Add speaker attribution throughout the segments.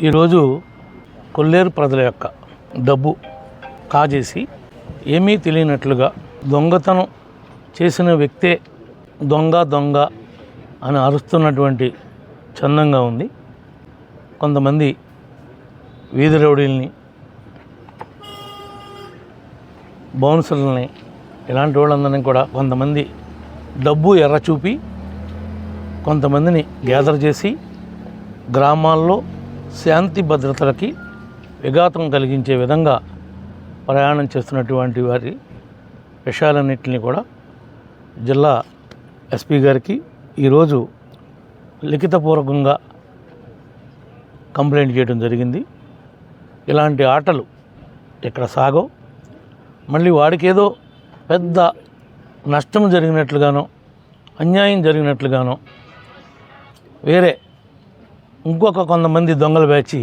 Speaker 1: ఈరోజు కొల్లేరు ప్రజల యొక్క డబ్బు కాజేసి ఏమీ తెలియనట్లుగా దొంగతనం చేసిన వ్యక్తే దొంగ అని అరుస్తున్నటువంటి చందంగా ఉంది. కొంతమంది వీధి రౌడీల్ని, బౌన్సర్లని, ఇలాంటి వాళ్ళందరినీ కూడా కొంతమంది డబ్బు ఎర్ర చూపి కొంతమందిని గ్యాదర్ చేసి గ్రామాల్లో శాంతి భద్రతలకి విఘాతం కలిగించే విధంగా ప్రయాణం చేస్తున్నటువంటి వారి విషయాలన్నింటినీ కూడా జిల్లా ఎస్పీ గారికి ఈరోజు లిఖితపూర్వకంగా కంప్లైంట్ చేయడం జరిగింది. ఇలాంటి ఆటలు ఇక్కడ సాగవు. మళ్ళీ వాడికి ఏదో పెద్ద నష్టం జరిగినట్లుగానో, అన్యాయం జరిగినట్లుగానో వేరే ఇంకొక కొంతమంది దొంగలు బ్యాచి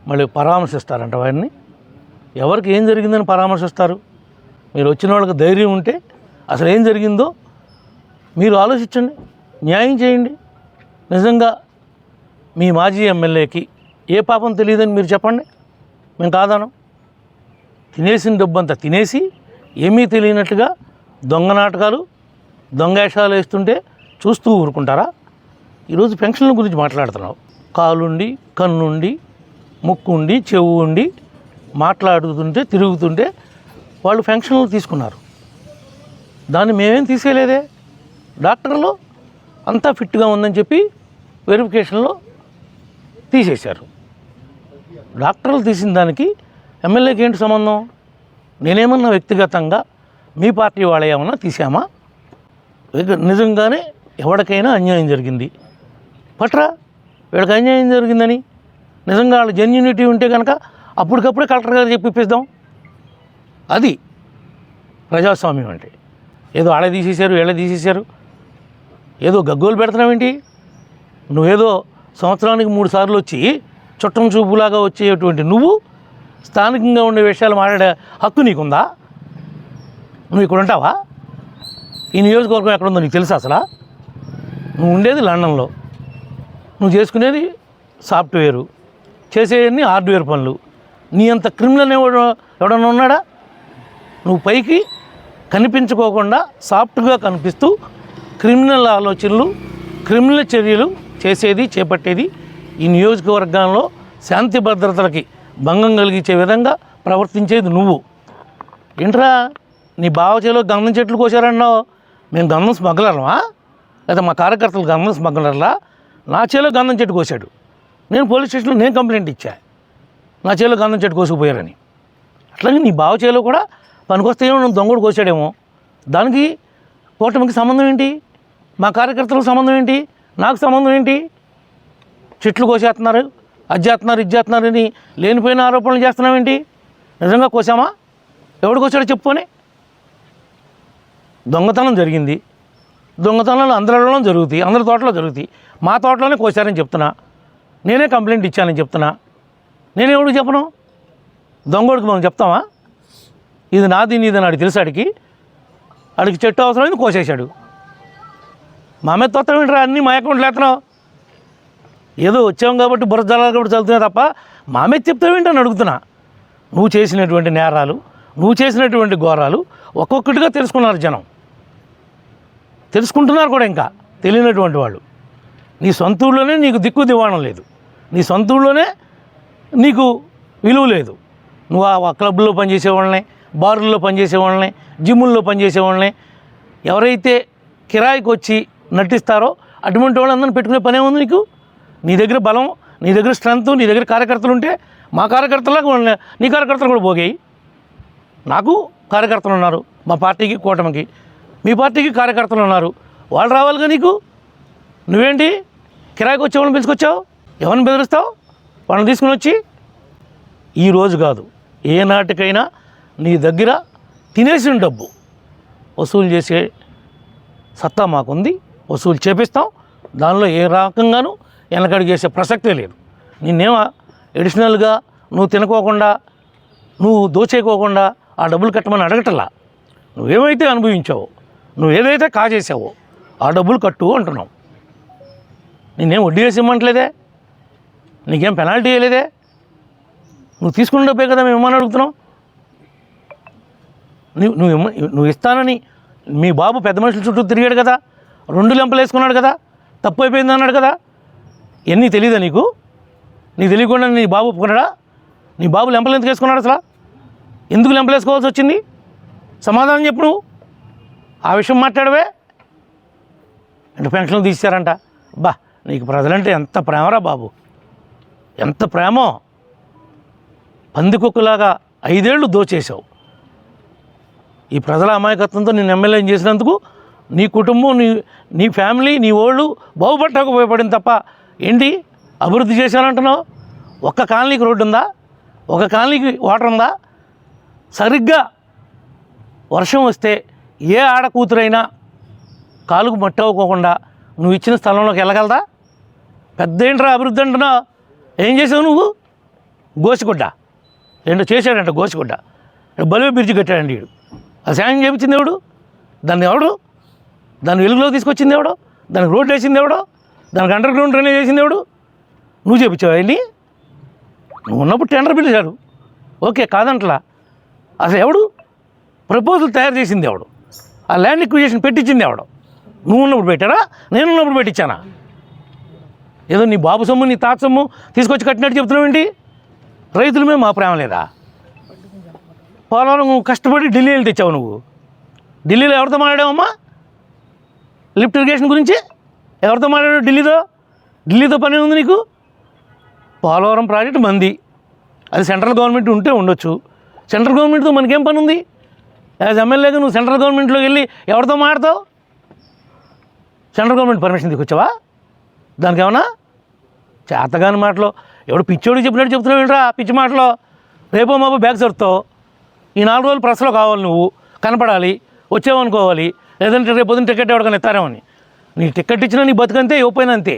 Speaker 1: మళ్ళీ పరామర్శిస్తారంట. వారిని ఎవరికి ఏం జరిగిందని పరామర్శిస్తారు? మీరు వచ్చిన వాళ్ళకి ధైర్యం ఉంటే అసలు ఏం జరిగిందో మీరు ఆలోచించండి, న్యాయం చేయండి. నిజంగా మీ మాజీ ఎమ్మెల్యేకి ఏ పాపం తెలియదని మీరు చెప్పండి, మేము కాదాను. తినేసిన డబ్బంతా తినేసి ఏమీ తెలియనట్టుగా దొంగ నాటకాలు, దొంగేషాలు వేస్తుంటే చూస్తూ ఊరుకుంటారా? ఈరోజు పెన్షన్ల గురించి మాట్లాడుతున్నావు. కాలుండి, కన్నుండి, ముక్కుండి, చెవు ఉండి మాట్లాడుతుంటే, తిరుగుతుంటే వాళ్ళు పెన్షన్లు తీసుకున్నారు. దాన్ని మేమేం తీసేయలేదే. డాక్టర్లు అంతా ఫిట్గా ఉందని చెప్పి వెరిఫికేషన్లో తీసేశారు. డాక్టర్లు తీసిన దానికి ఎమ్మెల్యేకి ఏంటి సంబంధం? నేనేమన్నా వ్యక్తిగతంగా మీ పార్టీ వాళ్ళ ఏమన్నా తీసామా? నిజంగానే ఎవరికైనా అన్యాయం జరిగింది పట్రా, వీళ్ళకి అన్యాయం జరిగిందని నిజంగా వాళ్ళ జెన్యూనిటీ ఉంటే కనుక అప్పటికప్పుడే కలెక్టర్ గారు చెప్పిస్తాం. అది ప్రజాస్వామ్యం అంటే. ఏదో ఆడ తీసేశారు, వీళ్ళ తీసేశారు, ఏదో గగ్గోలు పెడుతున్నావేంటి? నువ్వేదో సంవత్సరానికి 3 సార్లు వచ్చి చుట్టం చూపులాగా వచ్చేటువంటి నువ్వు స్థానికంగా ఉండే విషయాలు మాట్లాడే హక్కు నీకుందా? నువ్వు ఇక్కడ ఉంటావా? ఈ నియోజకవర్గం ఎక్కడుందో నీకు తెలుసా? అసలు నువ్వు ఉండేది లండన్లో, నువ్వు చేసుకునేది సాఫ్ట్వేరు, చేసేవన్నీ హార్డ్వేర్ పనులు. నీ అంత క్రిమినల్ ఎవడన్నా ఉన్నాడా? నువ్వు పైకి కనిపించుకోకుండా సాఫ్ట్గా కనిపిస్తూ క్రిమినల్ ఆలోచనలు, క్రిమినల్ చర్యలు చేపట్టేది ఈ నియోజకవర్గంలో శాంతి భద్రతలకి భంగం కలిగించే విధంగా ప్రవర్తించేది నువ్వు. ఏంట్రా నీ బావచేలో గంధం చెట్లు కోసారన్నావు? మేము గంధం స్మగ్లర్మా? లేదా మా కార్యకర్తలు గంధం స్మగ్లర్లా? నా చేలో గంధం చెట్టు కోసాడు, నేను పోలీస్ స్టేషన్లో నేను కంప్లైంట్ ఇచ్చా, నా చేలో గంధం చెట్టు కోసుకుపోయారని. అట్లాగే నీ బావ చేలో కూడా పనికొస్తే ఏమో దొంగడు కోసాడేమో. దానికి కూటమికి సంబంధం ఏంటి? మా కార్యకర్తలకు సంబంధం ఏంటి? నాకు సంబంధం ఏంటి? చెట్లు కోసేస్తున్నారు, అది చేస్తున్నారు, ఇది చేస్తున్నారని లేనిపోయిన ఆరోపణలు చేస్తున్నావేంటి? నిజంగా కోసామా? ఎవడు కోసాడో చెప్పుకొని. దొంగతనం జరిగింది, దొంగతనాలు అందరిలో జరుగుతాయి, అందరి తోటలో జరుగుతాయి. మా తోటలోనే కోసారని చెప్తున్నా, నేనే కంప్లైంట్ ఇచ్చానని చెప్తున్నా. నేనెవడికి చెప్పను? దొంగోడికి మనం చెప్తామా? ఇది నాది నీది నాడు తెలుసాడికి. ఆడికి చెట్టు అవసరమైంది కోసేశాడు. మా మీద తొత్తం ఏంటరా? అన్నీ మా అకౌంట్లు వేస్తున్నావు. ఏదో వచ్చాం కాబట్టి బుర్ర జలాలు కాబట్టి చదువుతున్నావు తప్ప మా మీద చెప్తావేంటని అడుగుతున్నా. నువ్వు చేసినటువంటి నేరాలు, నువ్వు చేసినటువంటి ఘోరాలు ఒక్కొక్కటిగా తెలుసుకున్నారు జనం, తెలుసుకుంటున్నారు కూడా. ఇంకా తెలియనటువంటి వాళ్ళు నీ సొంత ఊళ్ళోనే నీకు దిక్కు దివాణం లేదు, నీ సొంత ఊళ్ళోనే నీకు విలువ లేదు. నువ్వు ఆ క్లబ్లో పనిచేసేవాళ్ళని, బారుల్లో పనిచేసేవాళ్ళని, జిమ్ముల్లో పనిచేసేవాళ్ళని, ఎవరైతే కిరాయికి వచ్చి నటిస్తారో అటువంటి వాళ్ళందరినీ పెట్టుకునే పనే ఉంది నీకు. నీ దగ్గర బలం, నీ దగ్గర స్ట్రెంత్, నీ దగ్గర కార్యకర్తలు ఉంటే మా కార్యకర్తలకు నీ కార్యకర్తలు కూడా పోగాయి. నాకు కార్యకర్తలు ఉన్నారు, మా పార్టీకి, కూటమికి. మీ పార్టీకి కార్యకర్తలు ఉన్నారు, వాళ్ళు రావాలిగా నీకు. నువ్వేంటి కిరాయికి వచ్చేవాళ్ళని పిలుచుకొచ్చావు? ఎవరిని బెదిరిస్తావు? వాళ్ళని తీసుకుని వచ్చి. ఈరోజు కాదు, ఏ నాటికైనా నీ దగ్గర తినేసిన డబ్బు వసూలు చేసే సత్తా మాకుంది, వసూలు చేపిస్తాం. దానిలో ఏ రకంగానూ వెనకడుగు చేసే ప్రసక్తే లేదు. నిన్నేమో ఎడిషనల్గా నువ్వు తినకోకుండా, నువ్వు దోచేయకోకుండా ఆ డబ్బులు కట్టమని అడగటలా. నువ్వేమైతే అనుభవించావో, నువ్వు ఏదైతే కాజేసావో ఆ డబ్బులు కట్టు అంటున్నావు. నేనేం వడ్డీ వేసి ఇవ్వట్లేదే. నీకేం పెనాల్టీ వేయలేదే, నువ్వు తీసుకున్న డబ్బే కదా మేము ఇమ్మని అడుగుతున్నాం. నువ్వు ఇస్తానని మీ బాబు పెద్ద మనుషుల చుట్టూ తిరిగాడు కదా, 2 లెంపలు వేసుకున్నాడు కదా, తప్పు అయిపోయింది అన్నాడు కదా. ఎన్ని తెలియదా నీకు? నీకు తెలియకుండా నీ బాబు ఒప్పుకున్నాడా? నీ బాబు లెంపలు ఎందుకు వేసుకున్నాడు అసలు? ఎందుకు లెంపలు వేసుకోవాల్సి వచ్చింది? సమాధానం చెప్పు నువ్వు. ఆ విషయం మాట్లాడవే. అంటే పెన్షన్లు తీశారంట. బా, నీకు ప్రజలంటే ఎంత ప్రేమరా బాబు, ఎంత ప్రేమో. పందికొక్కులాగా 5 ఏళ్ళు దోచేసావు. ఈ ప్రజల అమాయకత్వంతో నేను ఎమ్మెల్యేని చేసినందుకు నీ కుటుంబం, నీ ఫ్యామిలీ, నీ ఓళ్ళు బాగుపడ్డానికి ఉపయోగపడింది తప్ప ఏంటి అభివృద్ధి చేశానంటున్నావు? ఒక్క కాలనీకి రోడ్డు ఉందా? ఒక కాలనీకి వాటర్ ఉందా? సరిగ్గా వర్షం వస్తే ఏ ఆడ కూతురైనా కాలుకు మట్టి అవ్వకోకుండా నువ్వు ఇచ్చిన స్థలంలోకి వెళ్ళగలదా? పెద్ద ఏంట్రా అభివృద్ధి అంటున్నావు? ఏం చేసావు నువ్వు? గోసిగుడ్డ ఏంటో చేశాడంట, గోసిగుడ్డ. బలివే బ్రిడ్జి కట్టాడండి వీడు. అది శాంక్షన్ చేయించింది ఎవడు? దాన్ని ఎవడు? దాన్ని వెలుగులో తీసుకొచ్చింది ఎవడో? దానికి రోడ్డు వేసింది ఎవడో? దానికి అండర్ గ్రౌండ్ డ్రైనేజ్ వేసింది ఎవడు? నువ్వు చేయించావు అవన్నీ. నువ్వు ఉన్నప్పుడు టెండర్ పిలిచారు, ఓకే కాదంటలా. అసలు ఎవడు ప్రపోజల్ తయారు చేసింది ఎవడు? ఆ ల్యాండ్ ఎక్విజిషన్ పెట్టించింది ఎవడు? నువ్వు ఉన్నప్పుడు పెట్టారా, నేను ఉన్నప్పుడు పెట్టించానా? ఏదో నీ బాబు సొమ్ము, నీ తాత సొమ్ము తీసుకొచ్చి కట్టినట్టు చెప్తున్నావు ఏంటి? రైతుల మీద మా ప్రేమ లేదా? పోలవరం కష్టపడి ఢిల్లీలో తెచ్చావు నువ్వు. ఢిల్లీలో ఎవరితో మాట్లాడావమ్మా? లిఫ్ట్ ఇరిగేషన్ గురించి ఎవరితో మాట్లాడావు? ఢిల్లీతో పని ఉంది నీకు? పోలవరం ప్రాజెక్టు మంది, అది సెంట్రల్ గవర్నమెంట్ ఉంటే ఉండొచ్చు. సెంట్రల్ గవర్నమెంట్తో మనకేం పని ఉంది? యాజ్ ఎమ్మెల్యేగా నువ్వు సెంట్రల్ గవర్నమెంట్లోకి వెళ్ళి ఎవరితో మాట్లాడతావు? సెంట్రల్ గవర్నమెంట్ పర్మిషన్ తీసుకొచ్చావా? దానికి ఏమన్నా చేతగాని మాటలో ఎవడు పిచ్చోడికి చెప్పినట్టు చెప్తున్నావు ఏంట్రా? పిచ్చి మాటలో రేపో మాపో బ్యాగ్ సర్తావు. ఈ 4 రోజులు ప్రెస్లో కావాలి, నువ్వు కనపడాలి, వచ్చావనుకోవాలి. లేదంటే రేపు పొద్దున్న టికెట్ ఎవరికైనా ఇస్తారేమని. నీ టికెట్ ఇచ్చినా నీ బతుకంతే, ఇవ్వపోయినా అంతే.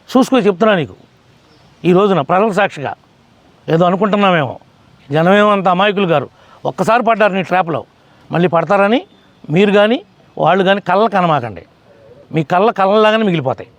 Speaker 1: చూసుకో చెప్తున్నా నీకు. ఈ రోజున ప్రజల సాక్షిగా ఏదో అనుకుంటున్నామేమో, జనమేమో అంత అమాయకులు గారు ఒక్కసారి పడ్డారు నీ ట్రాప్లో, మళ్ళీ పడతారని మీరు కానీ వాళ్ళు కానీ కళ్ళ కనమాకండి. మీ కళ్ళలాగానే మిగిలిపోతాయి.